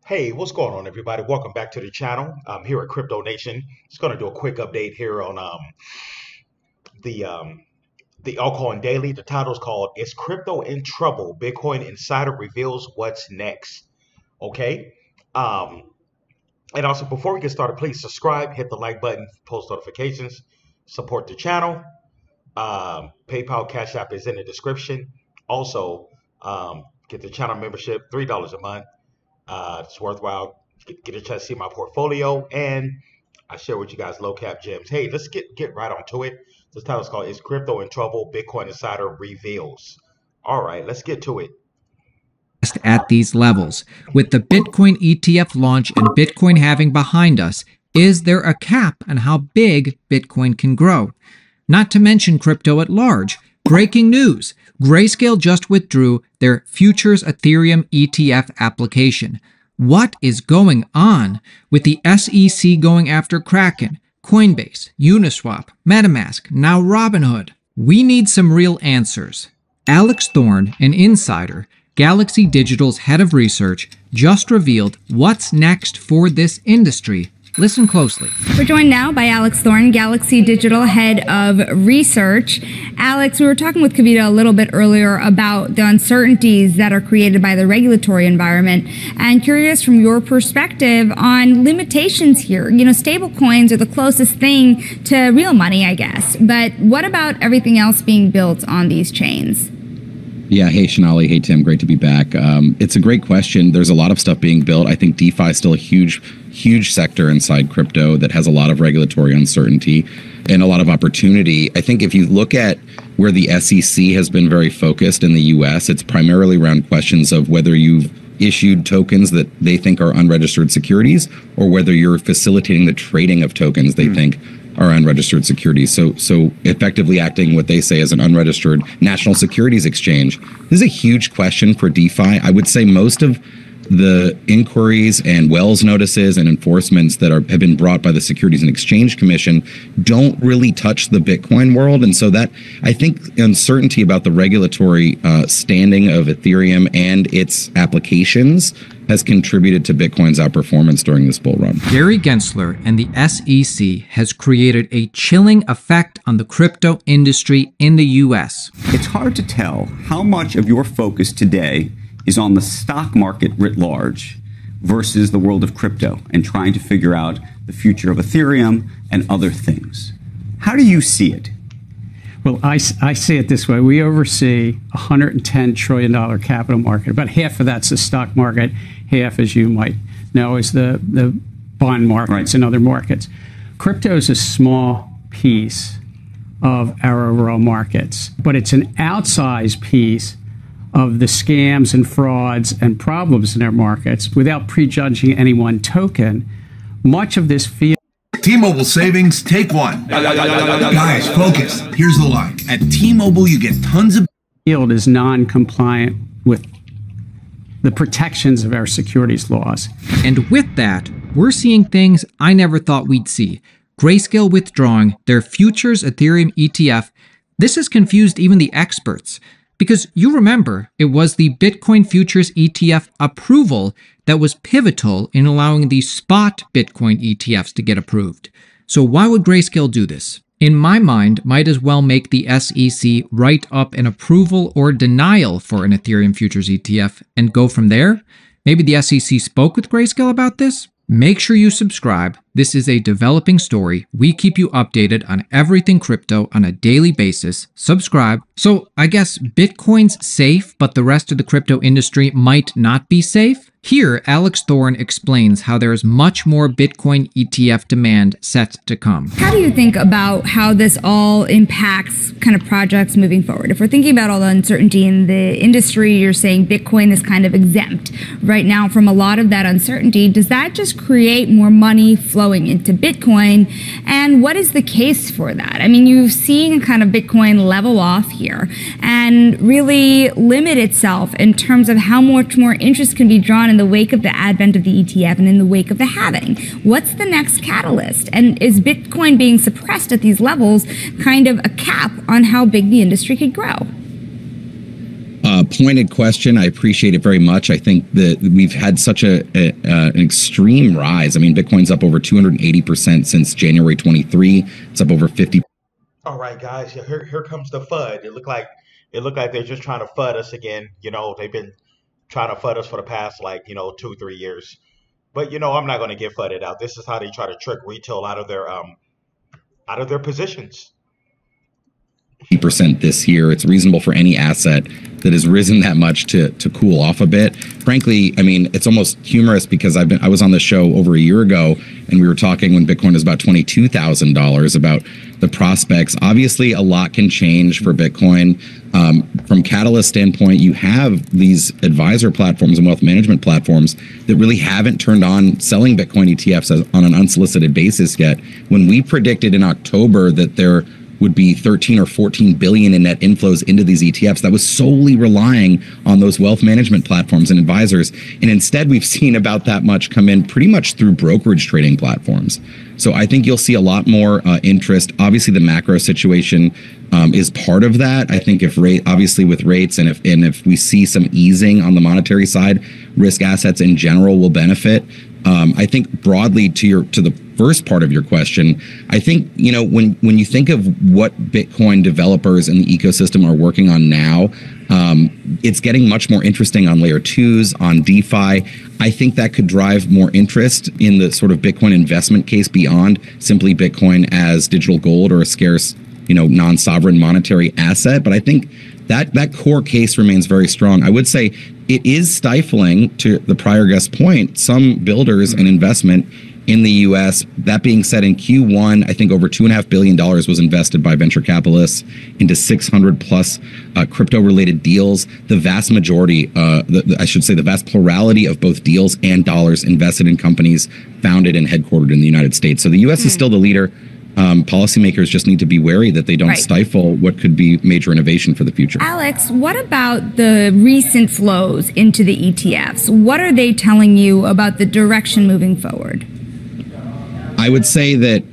Hey, what's going on, everybody? Welcome back to the channel. I'm here at Crypto Nation. Just going to do a quick update here on the um, the altcoin daily. The title's called "Is Crypto in Trouble? Bitcoin Insider Reveals What's Next." Okay. Um, and also, before we get started, please subscribe, hit the like button, post notifications, support the channel. PayPal, Cash App is in the description. Also, get the channel membership, $3 a month. It's worthwhile. Get a chance to see my portfolio, and I share with you guys low cap gems. Hey, let's get right onto it. This title is called "Is Crypto in Trouble? Bitcoin Insider Reveals." All right, let's get to it. At these levels, with the Bitcoin ETF launch and Bitcoin halving behind us, is there a cap on how big Bitcoin can grow? Not to mention crypto at large. Breaking news! Grayscale just withdrew their Futures Ethereum ETF application. What is going on with the SEC going after Kraken, Coinbase, Uniswap, MetaMask, now Robinhood? We need some real answers. Alex Thorn, an insider, Galaxy Digital's head of research, just revealed what's next for this industry. Listen closely. We're joined now by Alex Thorn, Galaxy Digital Head of Research. Alex, we were talking with Kavita a little bit earlier about the uncertainties that are created by the regulatory environment, and curious from your perspective on limitations here. You know, stable coins are the closest thing to real money, I guess. But what about everything else being built on these chains? Yeah. Hey, Shanali. Hey, Tim. Great to be back. It's a great question. There's a lot of stuff being built. I think DeFi is still a huge sector inside crypto that has a lot of regulatory uncertainty and a lot of opportunity. I think if you look at where the SEC has been very focused in the US, it's primarily around questions of whether you've issued tokens that they think are unregistered securities or whether you're facilitating the trading of tokens they think are unregistered securities. So effectively acting what they say as an unregistered national securities exchange. This is a huge question for DeFi. I would say most of the inquiries and Wells notices and enforcements that have been brought by the Securities and Exchange Commission don't really touch the Bitcoin world. And so that, I think, uncertainty about the regulatory standing of Ethereum and its applications has contributed to Bitcoin's outperformance during this bull run. Gary Gensler and the SEC has created a chilling effect on the crypto industry in the US. It's hard to tell how much of your focus today is on the stock market writ large versus the world of crypto and trying to figure out the future of Ethereum and other things. How do you see it? Well, I see it this way. We oversee a $110 trillion capital market. About half of that's the stock market, half, as you might know, is the bond markets and other markets. Crypto is a small piece of our overall markets, but it's an outsized piece of the scams and frauds and problems in our markets. Without prejudging any one token, much of this field. T-Mobile savings, take one. Guys, focus. Here's the line. At T-Mobile, you get tons of field is non-compliant with the protections of our securities laws. And with that, we're seeing things I never thought we'd see. Grayscale withdrawing their Futures Ethereum ETF. This has confused even the experts. Because you remember, it was the Bitcoin Futures ETF approval that was pivotal in allowing the spot Bitcoin ETFs to get approved. So why would Grayscale do this? In my mind, might as well make the SEC write up an approval or denial for an Ethereum Futures ETF and go from there? Maybe the SEC spoke with Grayscale about this? Make sure you subscribe. This is a developing story. We keep you updated on everything crypto on a daily basis. Subscribe. So I guess Bitcoin's safe, but the rest of the crypto industry might not be safe? Here, Alex Thorn explains how there is much more Bitcoin ETF demand set to come. How do you think about how this all impacts kind of projects moving forward? If we're thinking about all the uncertainty in the industry, you're saying Bitcoin is kind of exempt right now from a lot of that uncertainty. Does that just create more money flowing into Bitcoin? And what is the case for that? I mean, you've seen kind of Bitcoin level off here and really limit itself in terms of how much more interest can be drawn in the wake of the advent of the ETF and in the wake of the halving. What's the next catalyst? And is Bitcoin being suppressed at these levels kind of a cap on how big the industry could grow? Pointed question. I appreciate it very much. I think that we've had such an extreme rise. I mean, Bitcoin's up over 280% since January 23. It's up over 50. All right, guys. Here comes the FUD. It looked like they're just trying to FUD us again. They've been trying to FUD us for the past 2-3 years. But I'm not going to get FUDed out. This is how they try to trick retail out of their positions. 50% this year. It's reasonable for any asset that has risen that much to cool off a bit. Frankly, I mean, it's almost humorous because I was on the show over a year ago and we were talking when Bitcoin was about $22,000 about the prospects. Obviously, a lot can change for Bitcoin. From Catalyst standpoint, you have these advisor platforms and wealth management platforms that really haven't turned on selling Bitcoin ETFs on an unsolicited basis yet. When we predicted in October that there would be 13 or 14 billion in net inflows into these ETFs, that was solely relying on those wealth management platforms and advisors. And instead, we've seen about that much come in pretty much through brokerage trading platforms. So I think you'll see a lot more interest. Obviously, the macro situation is part of that. I think obviously with rates and if we see some easing on the monetary side, risk assets in general will benefit. I think broadly to the first part of your question, I think, when you think of what Bitcoin developers in the ecosystem are working on now, it's getting much more interesting on layer 2s, on DeFi. I think that could drive more interest in the sort of Bitcoin investment case beyond simply Bitcoin as digital gold or a scarce, non-sovereign monetary asset. But I think that core case remains very strong. I would say it is stifling, to the prior guest's point, some builders and investment in the U.S. That being said, in Q1, I think over $2.5 billion was invested by venture capitalists into 600 plus crypto-related deals. The vast majority, the vast plurality of both deals and dollars invested in companies founded and headquartered in the United States. So the U.S. is still the leader. Policymakers just need to be wary that they don't stifle what could be major innovation for the future. Alex, what about the recent flows into the ETFs? What are they telling you about the direction moving forward? I would say that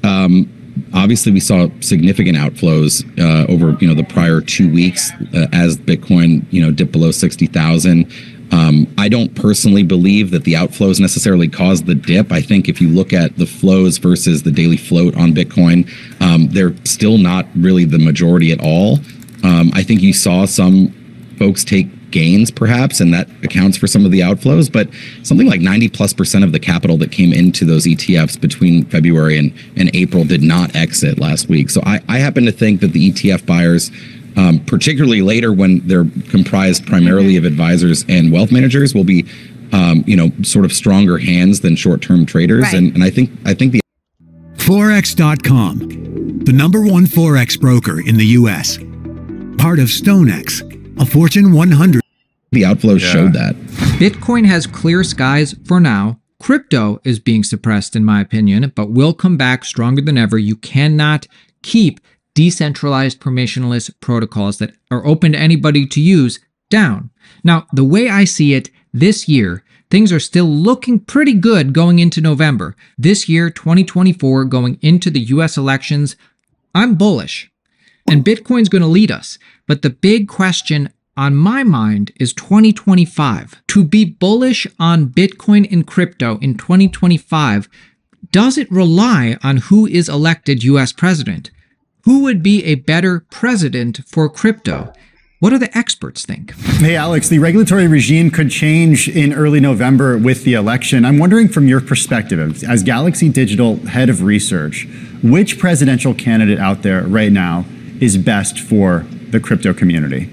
obviously we saw significant outflows over the prior 2 weeks as Bitcoin dipped below 60,000. I don't personally believe that the outflows necessarily caused the dip. I think if you look at the flows versus the daily float on Bitcoin, they're still not really the majority at all. I think you saw some folks take gains perhaps, and that accounts for some of the outflows, but something like 90+% of the capital that came into those ETFs between February and April did not exit last week. So I happen to think that the ETF buyers, particularly later when they're comprised primarily of advisors and wealth managers, will be, sort of stronger hands than short-term traders. Right. And I think the Forex.com, the #1 Forex broker in the U.S., part of StoneX, a Fortune 100. The outflows showed that. Bitcoin has clear skies for now. Crypto is being suppressed, in my opinion, but will come back stronger than ever. You cannot keep decentralized permissionless protocols that are open to anybody to use down. Now, the way I see it, this year, things are still looking pretty good going into November. This year, 2024, going into the US elections, I'm bullish. And Bitcoin's going to lead us. But the big question on my mind is 2025. To be bullish on Bitcoin and crypto in 2025, does it rely on who is elected US president? Who would be a better president for crypto? What do the experts think? Hey, Alex, the regulatory regime could change in early November with the election. I'm wondering from your perspective, as Galaxy Digital head of research, which presidential candidate out there right now is best for the crypto community?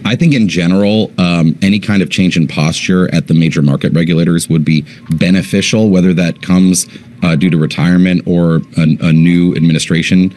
I think in general, any kind of change in posture at the major market regulators would be beneficial, whether that comes due to retirement or a new administration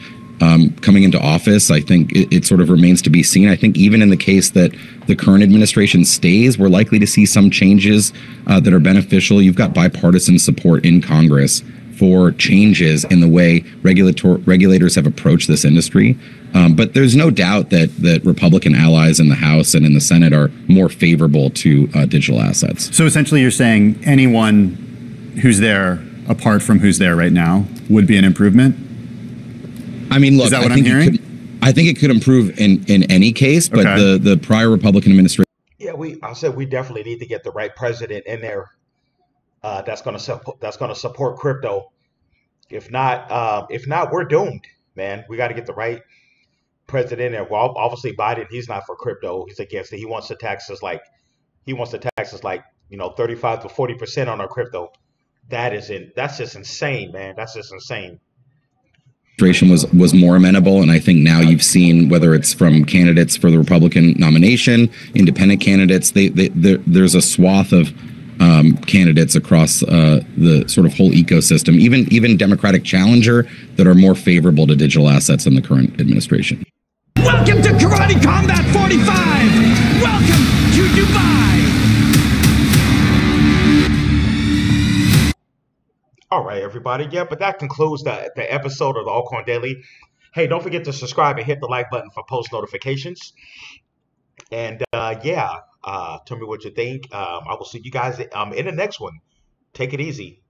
coming into office. I think it sort of remains to be seen. I think even in the case that the current administration stays, we're likely to see some changes that are beneficial. You've got bipartisan support in Congress for changes in the way regulators have approached this industry. But there's no doubt that Republican allies in the House and in the Senate are more favorable to digital assets. So essentially you're saying anyone who's there, apart from who's there right now, would be an improvement? I mean, look, is that what I'm hearing? I think it could improve in any case, but Okay. the prior Republican administration. Yeah, I said we definitely need to get the right president in there that's going to support crypto. If not, we're doomed, man. We got to get the right president in there. Well, obviously Biden, he's not for crypto. He's against it. He wants to tax us like 35 to 40% on our crypto. That's just insane, man. That's just insane. Was more amenable, and I think now you've seen, whether it's from candidates for the Republican nomination, independent candidates, there's a swath of candidates across the sort of whole ecosystem, even Democratic challenger, that are more favorable to digital assets than the current administration. Welcome to Karate Combat 45! Welcome to Dubai! All right, everybody. Yeah, but that concludes the episode of the Altcoin Daily. Hey, don't forget to subscribe and hit the like button for post notifications. And tell me what you think. I will see you guys in the next one. Take it easy.